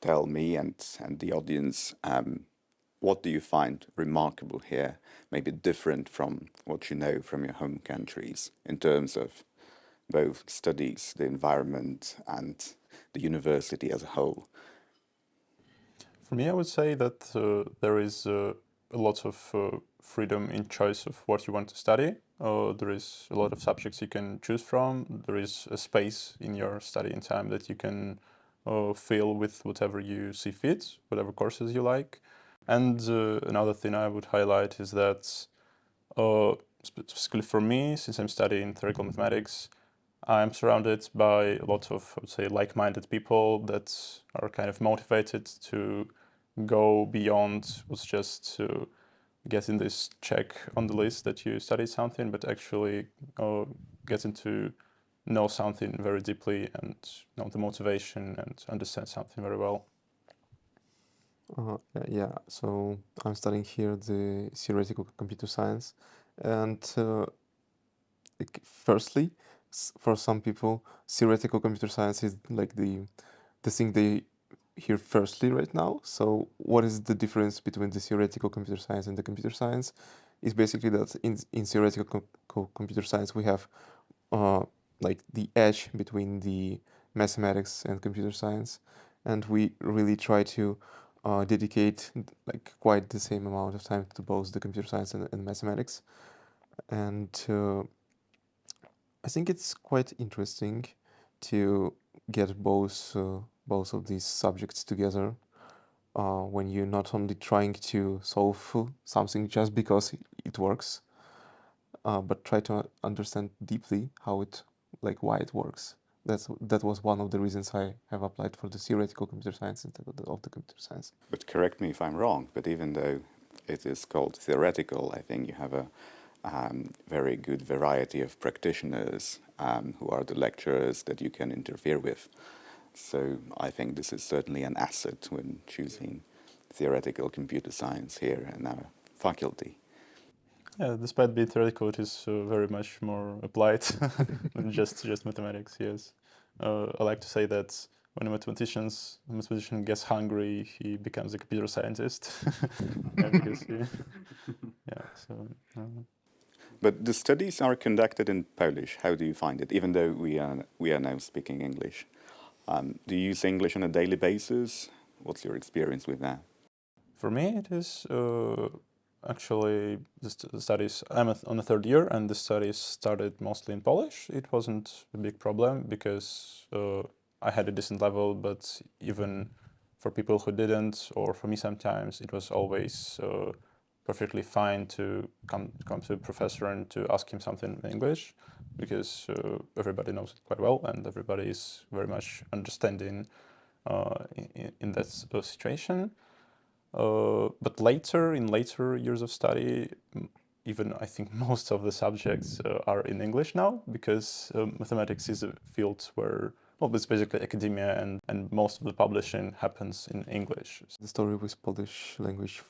Tell me and the audience, what do you find remarkable here, maybe different from what you know from your home countries in terms of both studies, the environment, and the university as a whole? For me, I would say that there is a lot of freedom in choice of what you want to study. There is a lot of subjects you can choose from. There is a space in your studying time that you can fill with whatever you see fit, whatever courses you like. And another thing I would highlight is that specifically for me, since I'm studying theoretical mathematics, I'm surrounded by a lot of, I would say, like-minded people that are kind of motivated to go beyond what's just to getting this check on the list that you studied something, but actually getting to know something very deeply and know the motivation and understand something very well. Yeah, so I'm studying here the theoretical computer science, and firstly, for some people, theoretical computer science is like the thing they hear firstly right now. So what is the difference between the theoretical computer science and the computer science? Is basically that in theoretical computer science we have like the edge between the mathematics and computer science, and we really try to dedicate like quite the same amount of time to both the computer science and mathematics. And I think it's quite interesting to get both of these subjects together when you're not only trying to solve something just because it works, but try to understand deeply why it works. That was one of the reasons I have applied for the theoretical computer science instead of the computer science. But correct me if I'm wrong, but even though it is called theoretical, I think you have a very good variety of practitioners who are the lecturers that you can interfere with. So I think this is certainly an asset when choosing theoretical computer science here in our faculty. Yeah, despite being theoretical, it is very much more applied than just mathematics. Yes, I like to say that when a mathematician gets hungry, he becomes a computer scientist. Yeah, because yeah. So. But the studies are conducted in Polish. How do you find it? Even though we are now speaking English, do you use English on a daily basis? What's your experience with that? For me, it is actually the studies. I'm on the third year, and the studies started mostly in Polish. It wasn't a big problem because I had a decent level, but even for people who didn't, or for me sometimes, it was always perfectly fine to come to a professor and to ask him something in English, because everybody knows it quite well, and everybody is very much understanding in that situation. But in later years of study, even I think most of the subjects are in English now, because mathematics is a field where, well, it's basically academia, and most of the publishing happens in English. The story with Polish language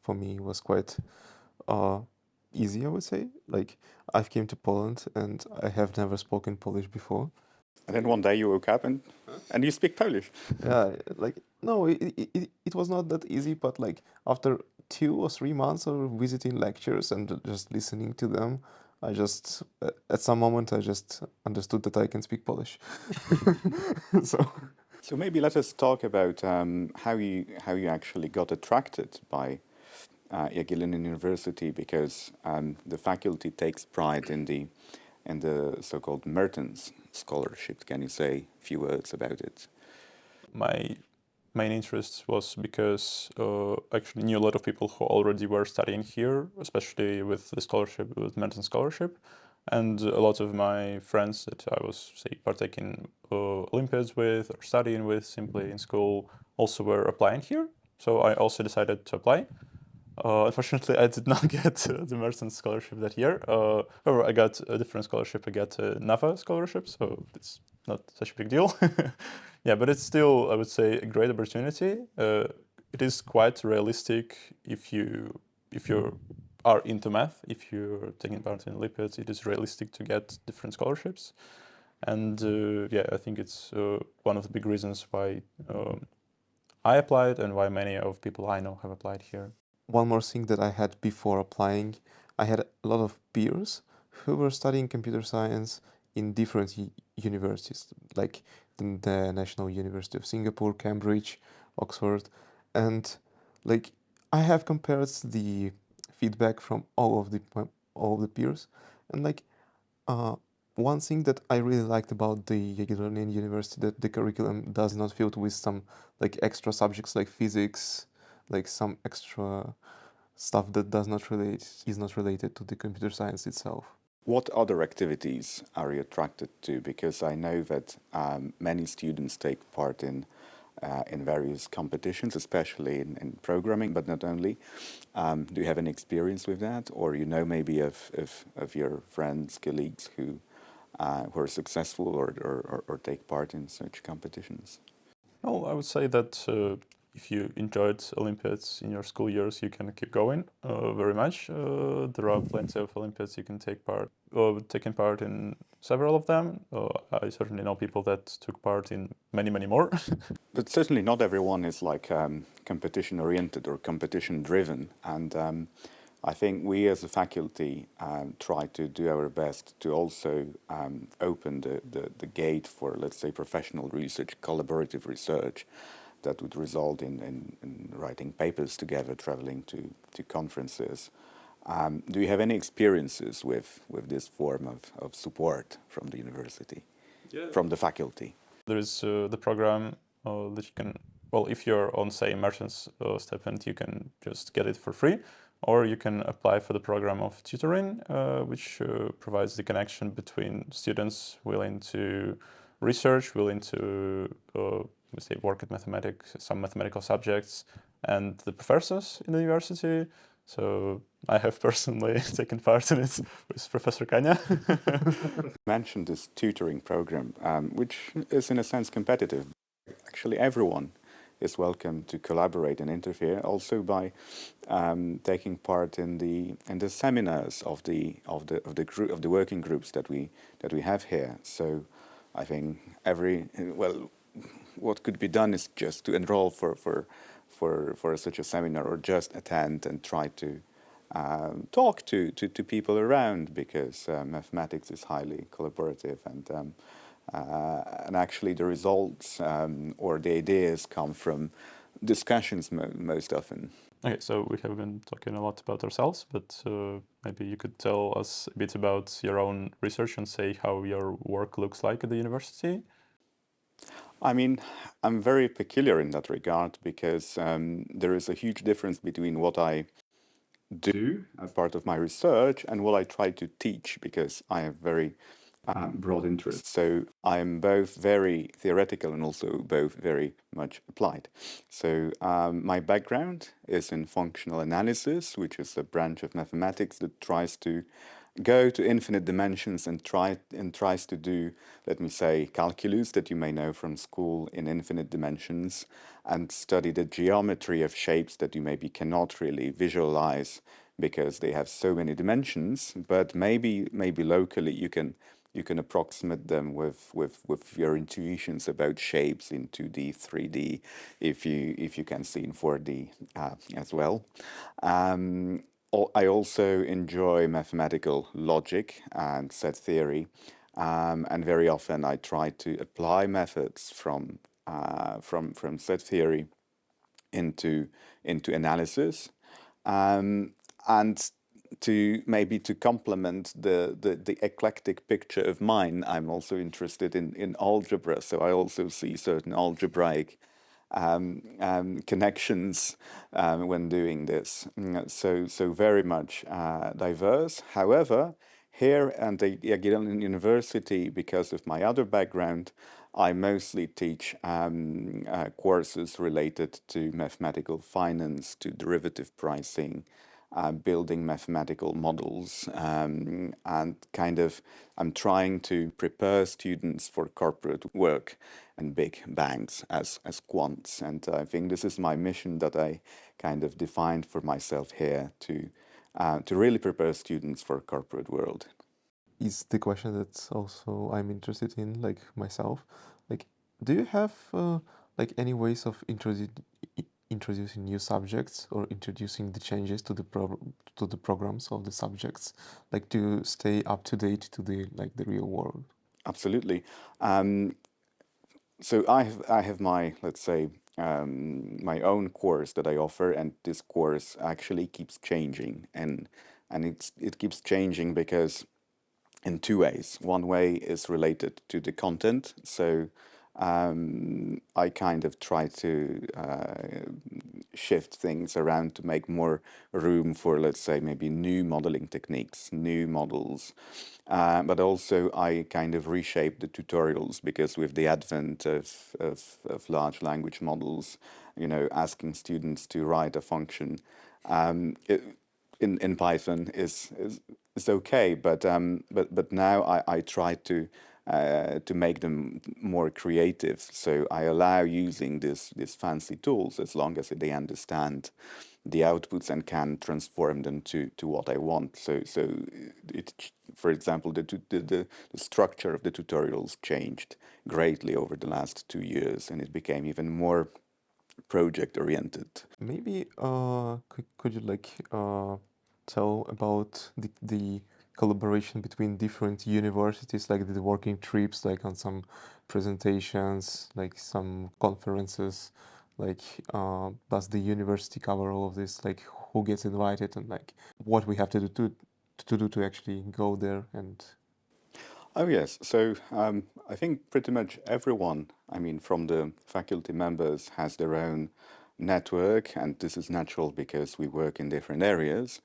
for me was quite easy, I would say. Like, I came to Poland and I have never spoken Polish before. And then one day you woke up and you speak Polish. Yeah, like, no, it was not that easy, but like after 2 or 3 months of visiting lectures and just listening to them, I just, at some moment, I just understood that I can speak Polish. So maybe let us talk about how you actually got attracted by Jagiellonian University, because the faculty takes pride in the so-called Mertens scholarship. Can you say a few words about it? My main interest was because I actually knew a lot of people who already were studying here, especially with the scholarship, with Mertens scholarship. And a lot of my friends that I was, say, partaking Olympiads with or studying with simply in school also were applying here. So I also decided to apply. Unfortunately, I did not get the Mertens scholarship that year. However, I got a different scholarship. I got a NAFA scholarship, so it's not such a big deal. Yeah, but it's still, I would say, a great opportunity. It is quite realistic if you if you are into math, if you're taking part in Olympiads, it is realistic to get different scholarships. And yeah, I think it's one of the big reasons why I applied and why many of people I know have applied here. One more thing that I had before applying, I had a lot of peers who were studying computer science in different universities, like the National University of Singapore, Cambridge, Oxford, and like I have compared the feedback from all of the peers, and like one thing that I really liked about the Jagiellonian University, that the curriculum does not filled with some like extra subjects like physics, like some extra stuff that is not related to the computer science itself. What other activities are you attracted to? Because I know that many students take part in various competitions, especially in programming, but not only. Do you have any experience with that, or you know maybe of your friends, colleagues who are successful or take part in such competitions? Well, I would say that if you enjoyed Olympiads in your school years, you can keep going very much. There are plenty of Olympiads you can taken part in several of them. I certainly know people that took part in many, many more. But certainly not everyone is like competition oriented or competition driven, and I think we as a faculty try to do our best to also open the gate for, let's say, professional research, collaborative research that would result in writing papers together, traveling to conferences. Do you have any experiences with this form of support from the university, from the faculty? There is the program that you can, well, if you're on, say, merchant's stipend, you can just get it for free, or you can apply for the program of tutoring, which provides the connection between students willing to research, willing to say work at mathematics, some mathematical subjects, and the professors in the university. So I have personally taken part in it with Professor Kanya. You mentioned this tutoring program, which is in a sense competitive. Actually, everyone is welcome to collaborate and interfere, also by taking part in the seminars of the working groups that we have here. So I think what could be done is just to enroll for such a seminar, or just attend and try to talk to people around, because mathematics is highly collaborative, and actually the results or the ideas come from discussions most often. Okay, so we have been talking a lot about ourselves, but maybe you could tell us a bit about your own research and say how your work looks like at the university. I mean, I'm very peculiar in that regard, because there is a huge difference between what I do as part of my research and what I try to teach, because I have very broad interests. So I'm both very theoretical and also both very much applied. So my background is in functional analysis, which is a branch of mathematics that tries to go to infinite dimensions and tries to do, let me say, calculus that you may know from school in infinite dimensions, and study the geometry of shapes that you maybe cannot really visualize because they have so many dimensions, but maybe locally you can approximate them with your intuitions about shapes in 2D, 3D, if you can see in 4D as well. I also enjoy mathematical logic and set theory, and very often I try to apply methods from set theory into analysis, and to complement the eclectic picture of mine, I'm also interested in algebra. So I also see certain algebraic connections when doing this. So very much diverse. However, here at the Jagiellonian University, because of my other background, I mostly teach courses related to mathematical finance, to derivative pricing, building mathematical models, and kind of I'm trying to prepare students for corporate work and big banks as quants. And I think this is my mission that I kind of defined for myself here to really prepare students for corporate world. Is the question that also I'm interested in, like myself. Like, do you have like any ways of introducing new subjects or introducing the changes to the programs of the subjects, like to stay up to date to the the real world? Absolutely. So I have my, let's say, my own course that I offer, and this course actually keeps changing, and it keeps changing because in two ways. One way is related to the content. So I kind of try to shift things around to make more room for, let's say, maybe new modeling techniques, new models. But also I kind of reshape the tutorials, because with the advent of large language models, you know, asking students to write a function in Python is okay, but now I try to make them more creative. So I allow using these fancy tools as long as they understand the outputs and can transform them to what I want. So for example, the structure of the tutorials changed greatly over the last 2 years, and it became even more project oriented. Maybe could you tell about the collaboration between different universities, like the working trips, like on some presentations, like some conferences, like does the university cover all of this, like who gets invited, and like what we have to do to actually go there? And Oh yes, so I think pretty much everyone, I mean, from the faculty members, has their own network, and this is natural because we work in different areas.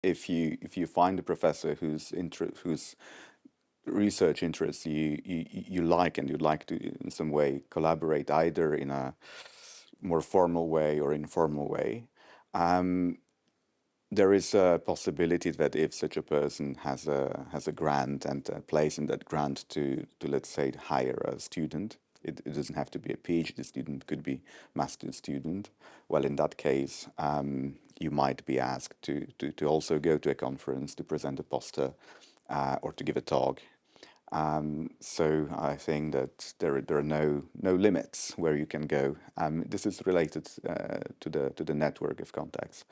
If you find a professor whose research interests you like, and you'd like to in some way collaborate either in a more formal way or informal way, there is a possibility that if such a person has a grant and plays in that grant to let's say hire a student, it doesn't have to be a PhD student, could be master's student. Well, in that case, you might be asked to also go to a conference to present a poster or to give a talk. So I think that there are no limits where you can go. This is related to the network of contacts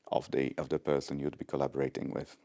of the person you'd be collaborating with.